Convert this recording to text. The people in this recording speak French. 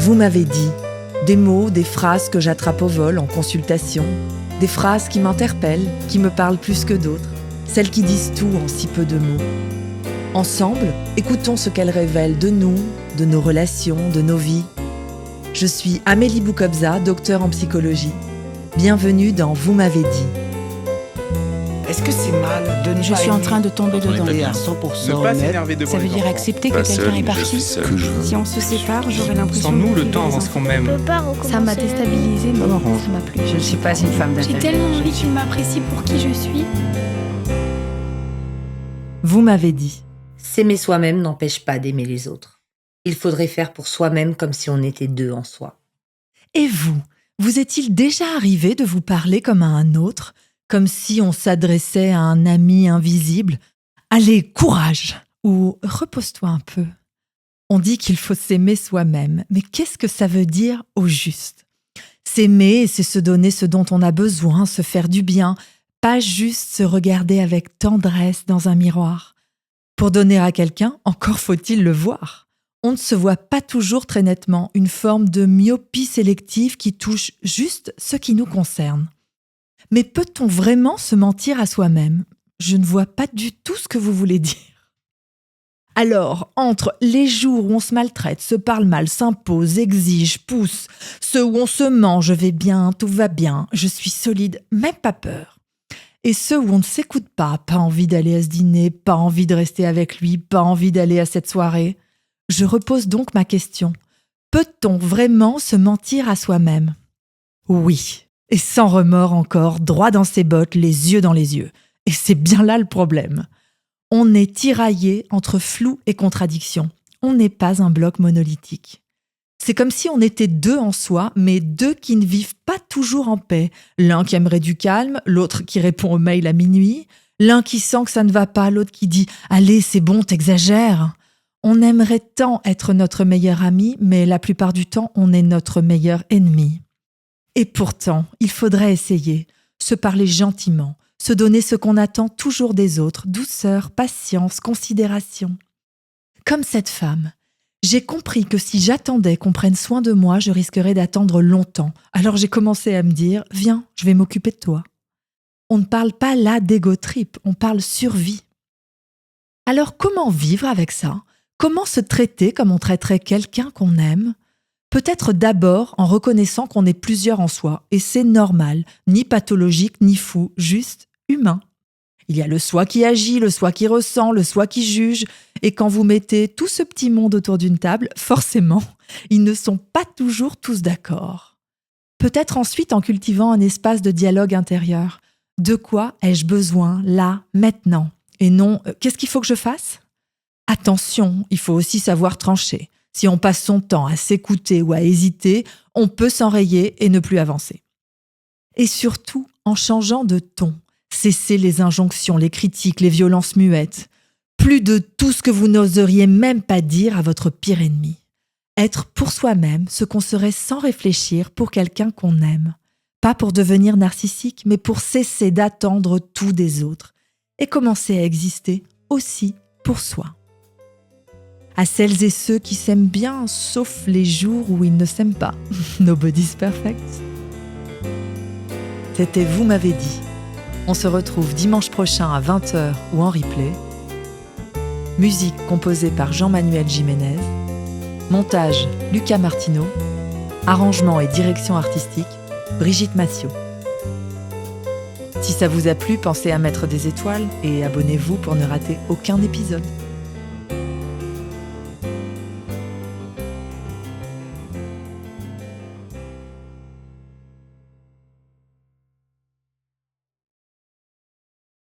Vous m'avez dit des mots, des phrases que j'attrape au vol en consultation, des phrases qui m'interpellent, qui me parlent plus que d'autres, celles qui disent tout en si peu de mots. Ensemble, écoutons ce qu'elles révèlent de nous, de nos relations, de nos vies. Je suis Amélie Boukobza, docteure en psychologie. Bienvenue dans Vous m'avez dit. Est-ce que c'est mal de ne Je pas suis en aimer train de tomber dedans. et à 100% Ne pas honnête? s'énerver devant Ça veut les dire enfants. accepter que Pas quelqu'un seul, est je parti. suis seul. Si on se sépare, j'aurai l'impression Sans nous, de le vivre temps les avance enfants. quand même. Ça m'a déstabilisée, mais ça m'a plu. Je ne suis pas une femme J'ai d'intérêt. tellement envie qu'il m'apprécie pour qui je suis. Vous m'avez dit. S'aimer soi-même n'empêche pas d'aimer les autres. Il faudrait faire pour soi-même comme si on était deux en soi. Et vous est-il déjà arrivé de vous parler comme à un autre, comme si on s'adressait à un ami invisible ? Allez, courage ! Ou repose-toi un peu. On dit qu'il faut s'aimer soi-même, mais qu'est-ce que ça veut dire au juste ? S'aimer, c'est se donner ce dont on a besoin, se faire du bien, pas juste se regarder avec tendresse dans un miroir. Pour donner à quelqu'un, encore faut-il le voir. On ne se voit pas toujours très nettement, une forme de myopie sélective qui touche juste ce qui nous concerne. Mais peut-on vraiment se mentir à soi-même ? Je ne vois pas du tout ce que vous voulez dire. Alors, entre les jours où on se maltraite, se parle mal, s'impose, exige, pousse, ceux où on se ment, je vais bien, tout va bien, je suis solide, même pas peur. Et ceux où on ne s'écoute pas envie d'aller à ce dîner, pas envie de rester avec lui, pas envie d'aller à cette soirée. Je repose donc ma question. Peut-on vraiment se mentir à soi-même ? Oui, et sans remords encore, droit dans ses bottes, les yeux dans les yeux. Et c'est bien là le problème. On est tiraillé entre flou et contradiction. On n'est pas un bloc monolithique. C'est comme si on était deux en soi, mais deux qui ne vivent pas toujours en paix. L'un qui aimerait du calme, l'autre qui répond aux mails à minuit, l'un qui sent que ça ne va pas, l'autre qui dit « Allez, c'est bon, t'exagères ». On aimerait tant être notre meilleur ami, mais la plupart du temps, on est notre meilleur ennemi. Et pourtant, il faudrait essayer, se parler gentiment, se donner ce qu'on attend toujours des autres, douceur, patience, considération. Comme cette femme, j'ai compris que si j'attendais qu'on prenne soin de moi, je risquerais d'attendre longtemps. Alors j'ai commencé à me dire « Viens, je vais m'occuper de toi ». On ne parle pas là d'ego trip, on parle survie. Alors comment vivre avec ça ? Comment se traiter comme on traiterait quelqu'un qu'on aime ? Peut-être d'abord en reconnaissant qu'on est plusieurs en soi, et c'est normal, ni pathologique, ni fou, juste humain. Il y a le soi qui agit, le soi qui ressent, le soi qui juge, et quand vous mettez tout ce petit monde autour d'une table, forcément, ils ne sont pas toujours tous d'accord. Peut-être ensuite en cultivant un espace de dialogue intérieur. De quoi ai-je besoin, là, maintenant ? Et non, qu'est-ce qu'il faut que je fasse ? Attention, il faut aussi savoir trancher. Si on passe son temps à s'écouter ou à hésiter, on peut s'enrayer et ne plus avancer. Et surtout, en changeant de ton, cessez les injonctions, les critiques, les violences muettes. Plus de tout ce que vous n'oseriez même pas dire à votre pire ennemi. Être pour soi-même ce qu'on serait sans réfléchir pour quelqu'un qu'on aime. Pas pour devenir narcissique, mais pour cesser d'attendre tout des autres. Et commencer à exister aussi pour soi. À celles et ceux qui s'aiment bien, sauf les jours où ils ne s'aiment pas. Nobody's perfect. C'était Vous m'avez dit. On se retrouve dimanche prochain à 20h ou en replay. Musique composée par Jean-Manuel Jiménez. Montage Lucas Martineau. Arrangement et direction artistique Brigitte Massiot. Si ça vous a plu, pensez à mettre des étoiles et abonnez-vous pour ne rater aucun épisode.